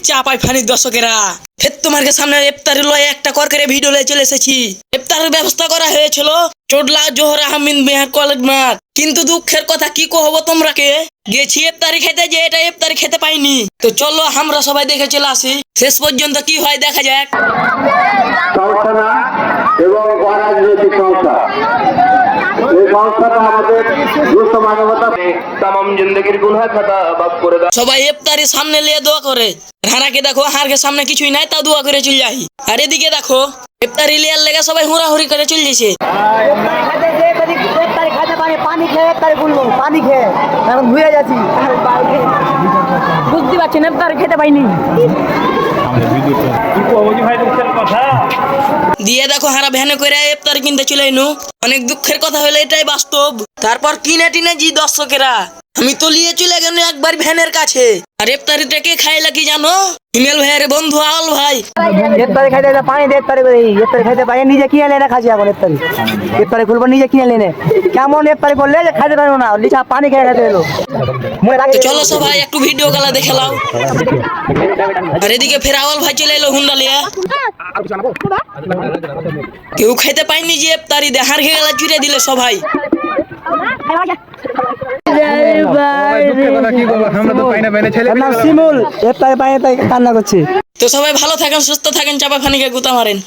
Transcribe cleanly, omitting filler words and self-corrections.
চাপাই ফানির দর্শকেরা, ফের তোমার সামনে ইফতারের লয়ে একটা করকারে ভিডিও লয়ে চলে এসেছি। ইফতারের ব্যবস্থা করা হয়েছিল চোডলা জোহর আহমিদ মেহার কলেজ মাঠ, কিন্তু দুঃখের কথা কি কহবো তোমরাকে, গেছি ইফতারি খেতে, যে এটা ইফতারি খেতে পাইনি। তো চলো আমরা সবাই দেখে চলে আসি, শেষ পর্যন্ত কি হয় দেখা যাক। সংস্থা এবং অরাজনৈতিক সংস্থা, এই সংস্থাটা আমাদের সুস্থ মানবতা তামাম জিন্দগির গুনাহ খাতা মাফ করে দেয়। সবাই ইফতারি সামনে নিয়ে দোয়া করে, হারাকে দেখো হারকে সামনে কিছুই নাই, তাও দোয়া করে চলে যাই। আর এদিকে দেখো ইফতারি লিয়ার লেগে সবাই হুড়াহুড়ি করে চলে যাচ্ছে। পানি খেয়ে ইফতারি বলবো, পানি খেয়ে এখন ভুলে যাচ্ছি, বুঝতে পারছি না ইফতারি খেতে পাইনি। দিয়ে দেখো হারা ভ্যানে করে ইফতারি কিনতে চলে আইনু। অনেক দুঃখের কথা হলো এটাই বাস্তব। তারপর কিনে টিনে জি দর্শকেরা, আমি তো লিয়ে চলে গেল একবার ভ্যানের কাছে। আর ইফতারিটা কে খাইলা কি জানো? হিমেল ভাইয়ের বন্ধু আল ভাই। ইফতারি খাইতে পানি দিয়ে ইফতারি করে, ইফতারি খাইতে পাই নিজে কিনে এনে খাচ্ছি এখন। ইফতারি খুলবো নিজে কিনে এনে, কেমন ইফতারি করলে খাইতে পারবো না, লিচা পানি খেয়ে খাইতে এলো। তো চলো সবাই একটু ভিডিও গালা দেখে লাও। আর এদিকে ফের আওয়াল ভাই চলে এলো হুন্ডা লিয়া। কেউ খাইতে পাইনি যে ইফতারি দে, হার খেয়ে গেলা চুরে দিলে সবাই। শিমুল ইফতারি পাই তাই কান্না করছে। তো সবাই ভালো থাকেন, সুস্থ থাকেন, চাপা ফানিকে গুতা মারেন।